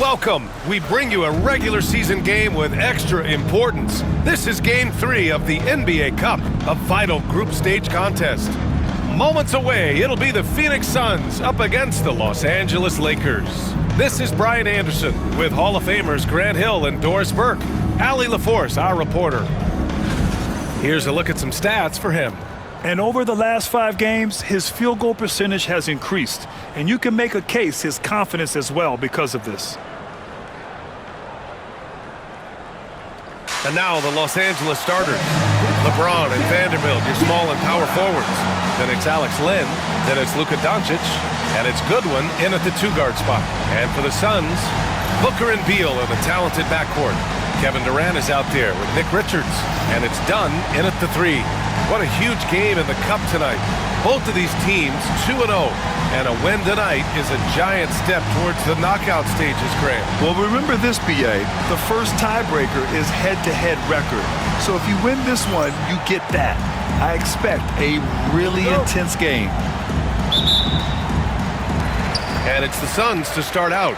Welcome. We bring you a regular season game with extra importance. This is Game 3 of the NBA Cup, a vital group stage contest. Moments away, it'll be the Phoenix Suns up against the Los Angeles Lakers. This is Brian Anderson with Hall of Famers Grant Hill and Doris Burke. Allie LaForce, our reporter. Here's a look at some stats for him. And over the last 5 games, his field goal percentage has increased. And you can make a case his confidence as well because of this. And now the Los Angeles starters. LeBron and Vanderbilt, your small and power forwards. Then it's Alex Len. Then it's Luka Doncic. And it's Goodwin in at the 2-guard spot. And for the Suns, Booker and Beal in the talented backcourt. Kevin Durant is out there with Nick Richards. And it's Dunn in at the 3. What a huge game in the Cup tonight. Both of these teams 2-0. And a win tonight is a giant step towards the knockout stages, Graham. Well, remember this, BA. The first tiebreaker is head-to-head record. So if you win this one, you get that. I expect a really intense game. And it's the Suns to start out.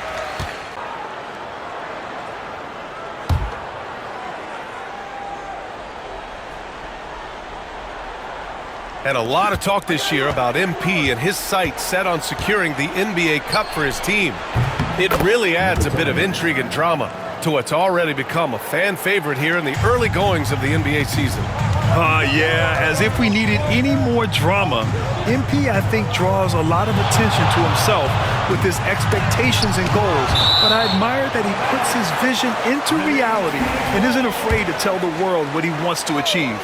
And a lot of talk this year about MP and his sights set on securing the NBA Cup for his team. It really adds a bit of intrigue and drama to what's already become a fan favorite here in the early goings of the NBA season. Yeah, as if we needed any more drama. MP, I think, draws a lot of attention to himself with his expectations and goals. But I admire that he puts his vision into reality and isn't afraid to tell the world what he wants to achieve.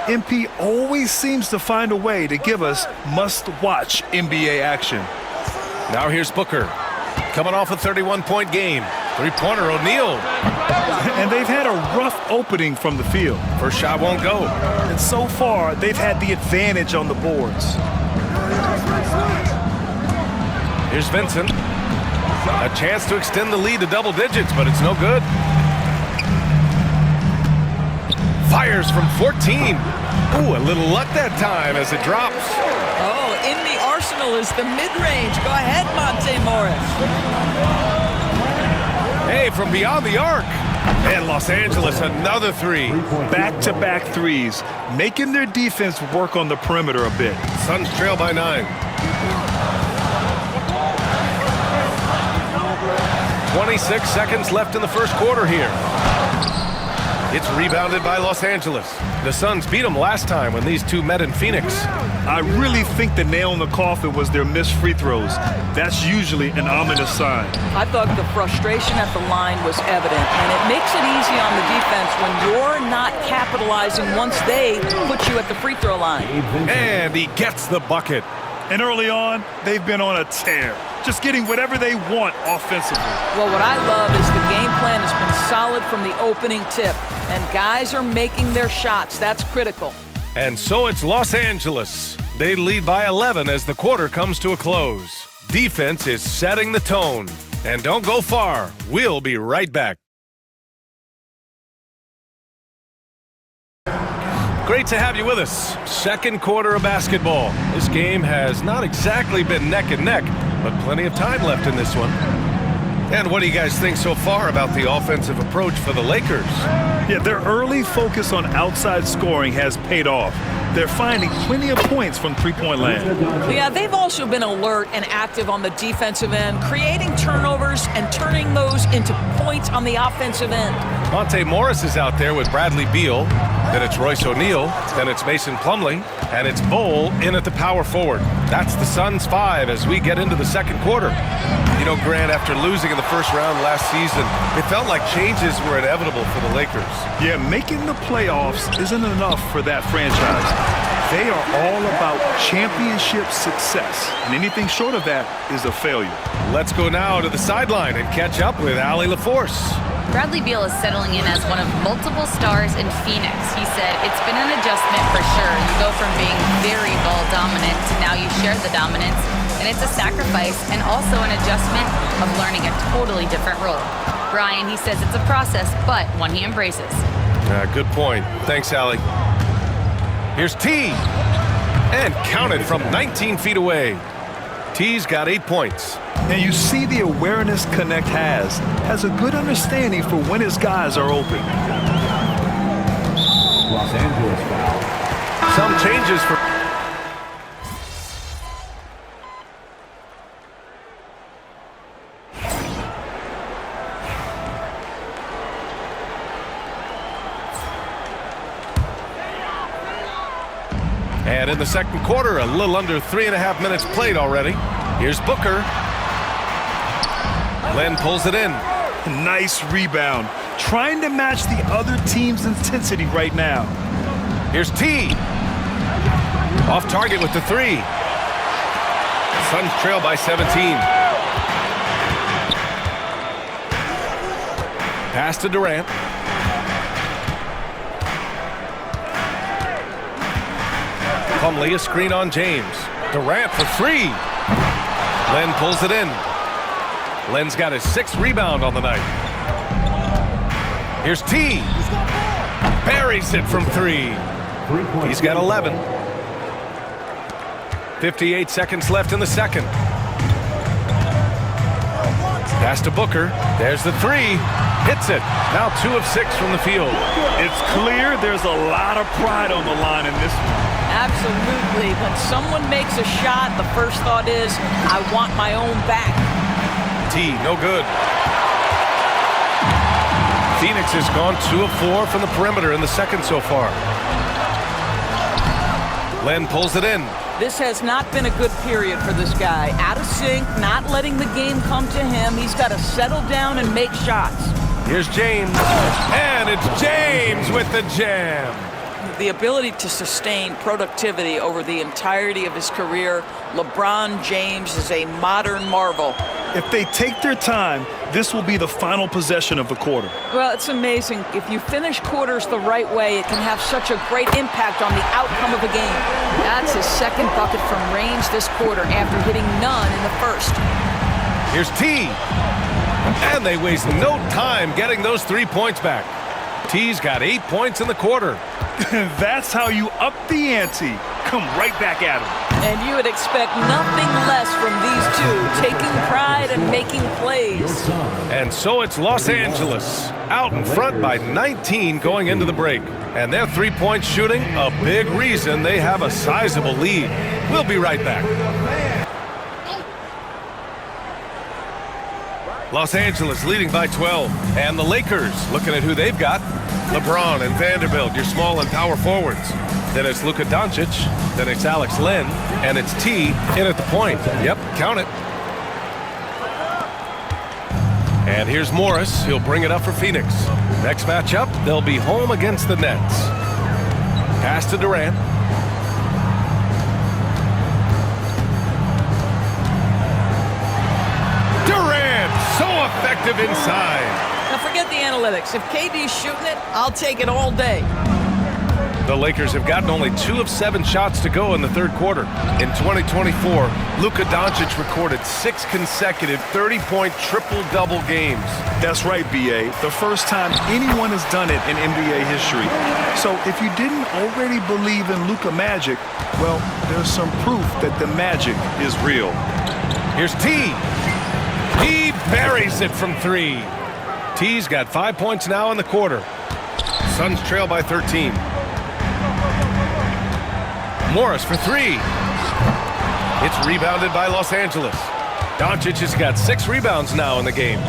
MP always seems to find a way to give us must-watch NBA action. Now here's Booker, coming off a 31-point game. Three-pointer, O'Neal. And they've had a rough opening from the field. First shot won't go. And so far, they've had the advantage on the boards. Here's Vincent. A chance to extend the lead to double digits, but it's no good. Fires from 14. Ooh, a little luck that time as it drops. Oh, in the arsenal is the mid-range. Go ahead, Monte Morris. Hey, from beyond the arc. And Los Angeles, another 3. Back-to-back threes, making their defense work on the perimeter a bit. Suns trail by 9. 26 seconds left in the first quarter here. It's rebounded by Los Angeles. The Suns beat them last time when these two met in Phoenix. I really think the nail in the coffin was their missed free throws. That's usually an ominous sign. I thought the frustration at the line was evident, and it makes it easy on the defense when you're not capitalizing once they put you at the free throw line. And he gets the bucket. And early on, they've been on a tear, just getting whatever they want offensively. Well, what I love is the game plan has been solid from the opening tip, and guys are making their shots. That's critical. And so it's Los Angeles. They lead by 11 as the quarter comes to a close. Defense is setting the tone. And don't go far. We'll be right back. Great to have you with us. Second quarter of basketball. This game has not exactly been neck and neck, but plenty of time left in this one. And what do you guys think so far about the offensive approach for the Lakers? Yeah, their early focus on outside scoring has paid off. They're finding plenty of points from three-point land. Yeah, they've also been alert and active on the defensive end, creating turnovers and turning those into points on the offensive end. Monte Morris is out there with Bradley Beal. Then it's Royce O'Neal. Then it's Mason Plumlee. And it's Bol in at the power forward. That's the Suns 5 as we get into the second quarter. You know, Grant, after losing in the first round last season, it felt like changes were inevitable for the Lakers. Yeah, making the playoffs isn't enough for that franchise. They are all about championship success, and anything short of that is a failure. Let's go now to the sideline and catch up with Allie LaForce. Bradley Beal is settling in as one of multiple stars in Phoenix. He said, "It's been an adjustment for sure. You go from being very ball dominant to now you share the dominance, and it's a sacrifice and also an adjustment of learning a totally different role." Brian, he says it's a process, but one he embraces. Good point. Thanks, Allie. Here's T. And counted from 19 feet away. T's got 8 points. And you see the awareness Connect has a good understanding for when his guys are open. Los Angeles foul. Some changes for... And in the second quarter, a little under 3.5 minutes played already. Here's Booker. Len pulls it in. Nice rebound. Trying to match the other team's intensity right now. Here's T. Off target with the 3. Suns trail by 17. Pass to Durant. Plumlee, a screen on James. Durant for 3. Len pulls it in. Len's got his 6th rebound on the night. Here's T. Buries it from 3. He's got 11. 58 seconds left in the second. Pass to Booker. There's the 3. Hits it. Now 2 of 6 from the field. It's clear there's a lot of pride on the line in this one. Absolutely. When someone makes a shot, the first thought is, I want my own back. T, no good. Phoenix has gone 2 of 4 from the perimeter in the second so far. Len pulls it in. This has not been a good period for this guy. Out of sync, not letting the game come to him. He's got to settle down and make shots. Here's James. And it's James with the jam. The ability to sustain productivity over the entirety of his career, LeBron James is a modern marvel. If they take their time, this will be the final possession of the quarter. Well, it's amazing. If you finish quarters the right way, it can have such a great impact on the outcome of a game. That's his 2nd bucket from range this quarter after hitting none in the first. Here's T. And they waste no time getting those 3 points back. T's got 8 points in the quarter. That's how you up the ante. Come right back at him. And you would expect nothing less from these two, taking pride and making plays. And so it's Los Angeles, out in front by 19 going into the break. And their 3-point shooting, a big reason they have a sizable lead. We'll be right back. Los Angeles leading by 12. And the Lakers looking at who they've got. LeBron and Vanderbilt, your small and power forwards. Then it's Luka Doncic. Then it's Alex Len. And it's T in at the point. Yep, count it. And here's Morris. He'll bring it up for Phoenix. Next matchup, they'll be home against the Nets. Pass to Durant. Durant, so effective inside. Now forget the analytics. If KD's shooting it, I'll take it all day. The Lakers have gotten only 2 of 7 shots to go in the third quarter. In 2024, Luka Doncic recorded 6 consecutive 30-point triple-double games. That's right, B.A. The first time anyone has done it in NBA history. So if you didn't already believe in Luka magic, well, there's some proof that the magic is real. Here's T. He buries it from 3. T's got 5 points now in the quarter. Suns trail by 13. Morris for 3. It's rebounded by Los Angeles. Doncic has got 6 rebounds now in the game.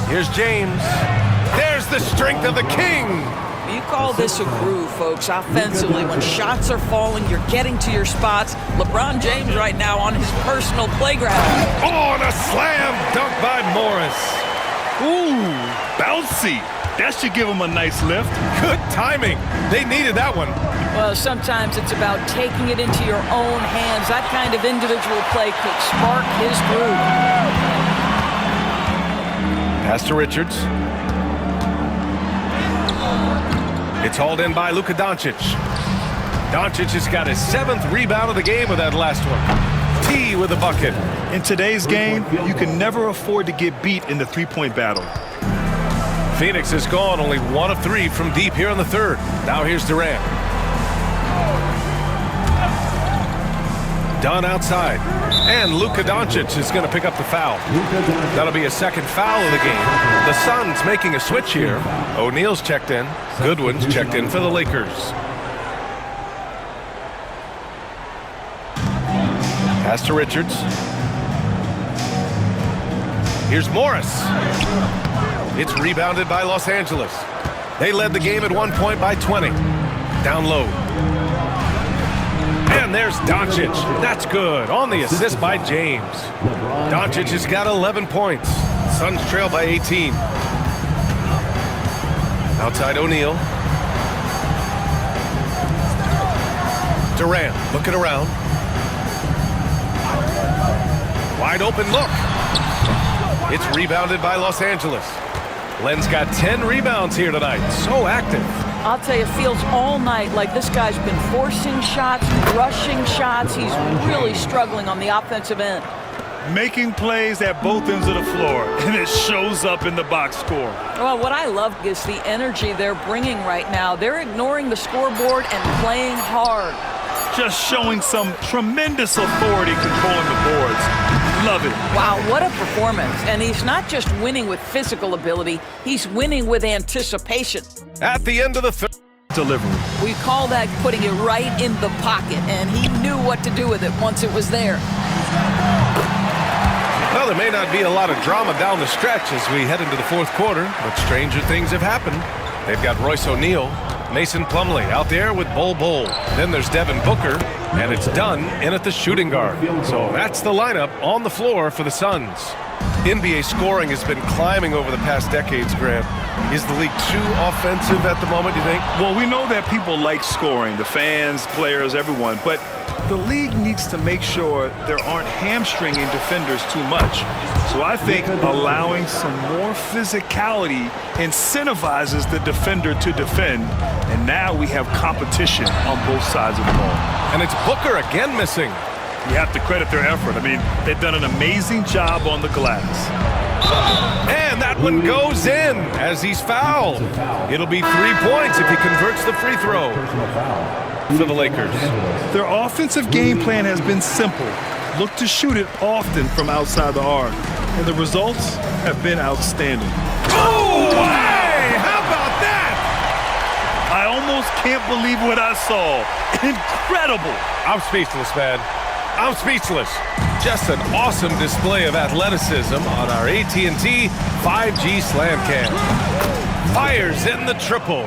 Here's James. There's the strength of the king. You call this a groove, folks, offensively. When shots are falling, you're getting to your spots. LeBron James right now on his personal playground. Oh, and a slam dunk by Morris. Ooh, bouncy. That should give him a nice lift. Good timing. They needed that one. Well, sometimes it's about taking it into your own hands. That kind of individual play could spark his groove. Pass to Richards. It's hauled in by Luka Doncic. Doncic has got his 7th rebound of the game with that last one. T with a bucket. In today's game, you can never afford to get beat in the three-point battle. Phoenix has gone only 1 of 3 from deep here in the third. Now here's Durant. done outside. And Luka Doncic is going to pick up the foul. That'll be a second foul of the game. The Suns making a switch here. O'Neal's checked in. Goodwin's checked in for the Lakers. Pass to Richards. Here's Morris. It's rebounded by Los Angeles. They led the game at one point by 20. Down low. And there's Doncic. That's good. On the assist by James. Doncic has got 11 points. Suns trail by 18. Outside O'Neal. Durant looking around. Wide open look. It's rebounded by Los Angeles. Len's got 10 rebounds here tonight. So active. I'll tell you, it feels all night like this guy's been forcing shots, rushing shots. He's really struggling on the offensive end. Making plays at both ends of the floor, and it shows up in the box score. Well, what I love is the energy they're bringing right now. They're ignoring the scoreboard and playing hard. Just showing some tremendous authority controlling the boards. Love it. Wow, what a performance. And he's not just winning with physical ability, he's winning with anticipation. At the end of the third. Delivery. We call that putting it right in the pocket, and he knew what to do with it once it was there. Well, there may not be a lot of drama down the stretch as we head into the fourth quarter, but stranger things have happened. They've got Royce O'Neal, Mason Plumlee out there with Bol Bol. Then there's Devin Booker, and it's Dunn in at the shooting guard. So that's the lineup on the floor for the Suns. NBA scoring has been climbing over the past decades, Grant. Is the league too offensive at the moment, do you think? Well, we know that people like scoring, the fans, players, everyone, but the league needs to make sure there aren't hamstringing defenders too much. So I think allowing some more physicality incentivizes the defender to defend, and now we have competition on both sides of the ball. And it's Booker again missing. You have to credit their effort. I mean, they've done an amazing job on the glass. And that one goes in as he's fouled. It'll be 3 points if he converts the free throw for the Lakers. Their offensive game plan has been simple. Look to shoot it often from outside the arc. And the results have been outstanding. Oh, hey! How about that? I almost can't believe what I saw. Incredible. I'm speechless, man. I'm speechless. Just an awesome display of athleticism on our AT&T 5G Slam Cam. Fires in the triple.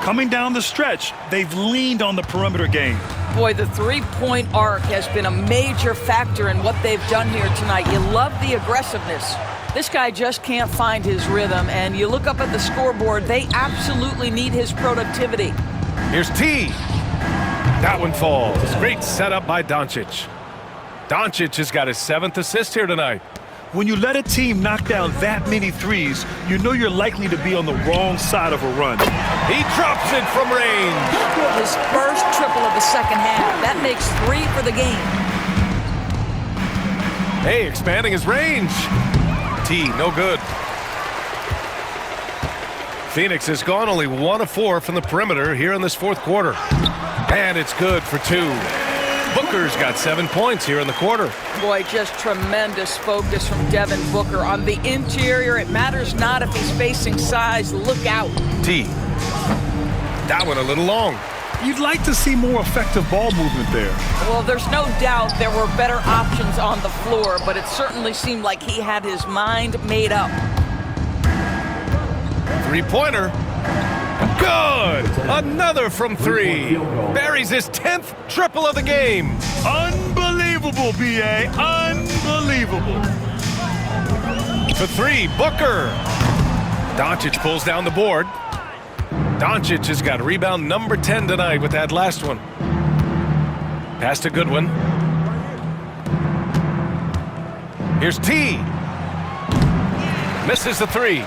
Coming down the stretch, they've leaned on the perimeter game. Boy, the three-point arc has been a major factor in what they've done here tonight. You love the aggressiveness. This guy just can't find his rhythm, and you look up at the scoreboard, they absolutely need his productivity. Here's T. That one falls. Great setup by Doncic. Doncic has got his 7th assist here tonight. When you let a team knock down that many threes, you know you're likely to be on the wrong side of a run. He drops it from range. His first triple of the second half. That makes 3 for the game. Hey, expanding his range. T, no good. Phoenix has gone only 1 of 4 from the perimeter here in this fourth quarter. And it's good for 2. Booker's got 7 points here in the quarter. Boy, just tremendous focus from Devin Booker. On the interior, it matters not if he's facing size. Look out. T. That one a little long. You'd like to see more effective ball movement there. Well, there's no doubt there were better options on the floor, but it certainly seemed like he had his mind made up. 3-pointer. Good! Another from 3. Buries his 10th triple of the game. Unbelievable, B.A. Unbelievable. For 3, Booker. Doncic pulls down the board. Doncic has got rebound number 10 tonight with that last one. Pass to Goodwin. Here's T. Misses the 3.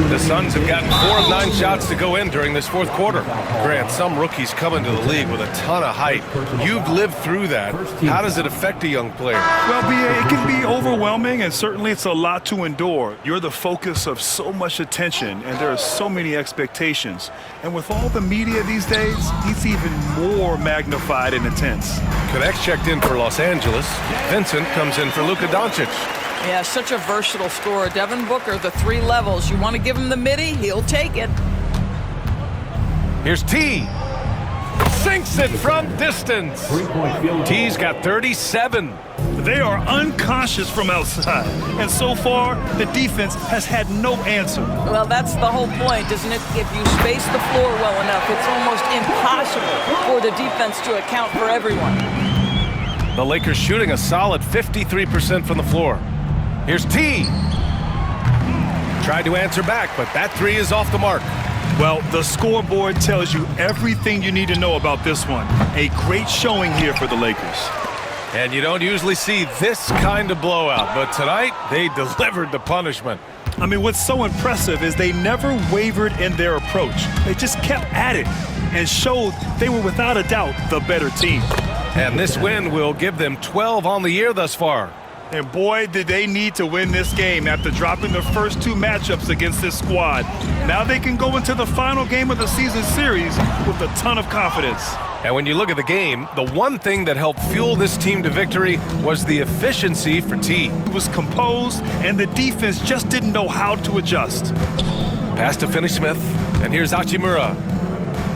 The Suns have gotten 4 of 9 shots to go in during this fourth quarter. Grant, some rookies come into the league with a ton of hype. You've lived through that. How does it affect a young player? Well, BA, it can be overwhelming, and certainly it's a lot to endure. You're the focus of so much attention, and there are so many expectations. And with all the media these days, it's even more magnified and intense. Connects checked in for Los Angeles. Vincent comes in for Luka Doncic. Yeah, such a versatile scorer. Devin Booker, the 3 levels. You want to give him the midi, he'll take it. Here's T. Sinks it from distance. T's got 37. They are unconscious from outside, and so far, the defense has had no answer. Well, that's the whole point, isn't it? If you space the floor well enough, it's almost impossible for the defense to account for everyone. The Lakers shooting a solid 53% from the floor. Here's T. Tried to answer back, but that 3 is off the mark. Well, the scoreboard tells you everything you need to know about this one. A great showing here for the Lakers. And you don't usually see this kind of blowout, but tonight they delivered the punishment. I mean, what's so impressive is they never wavered in their approach. They just kept at it and showed they were without a doubt the better team. And this win will give them 12 on the year thus far. And boy, did they need to win this game after dropping their first 2 matchups against this squad. Now they can go into the final game of the season series with a ton of confidence. And when you look at the game, the one thing that helped fuel this team to victory was the efficiency for T. It was composed, and the defense just didn't know how to adjust. Pass to Finney-Smith, and here's Hachimura.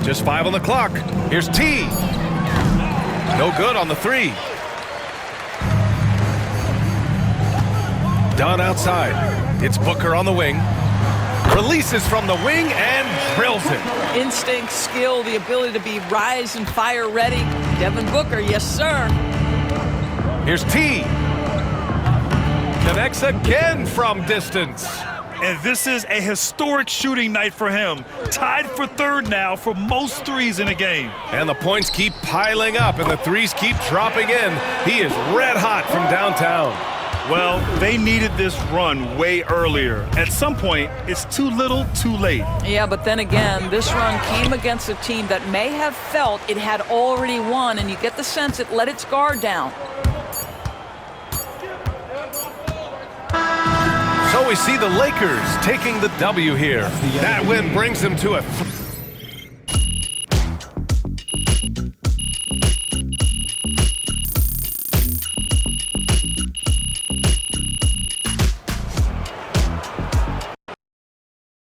Just 5 on the clock. Here's T. No good on the 3. Dunn outside. It's Booker on the wing. Releases from the wing and drills it. Instinct, skill, the ability to be rise and fire ready. Devin Booker, yes, sir. Here's T. Connects again from distance. And this is a historic shooting night for him. Tied for 3rd now for most 3s in a game. And the points keep piling up, and the 3s keep dropping in. He is red hot from downtown. Well, they needed this run way earlier. At some point, it's too little, too late. Yeah, but then again, this run came against a team that may have felt it had already won, and you get the sense it let its guard down. So we see the Lakers taking the W here. That win brings them to a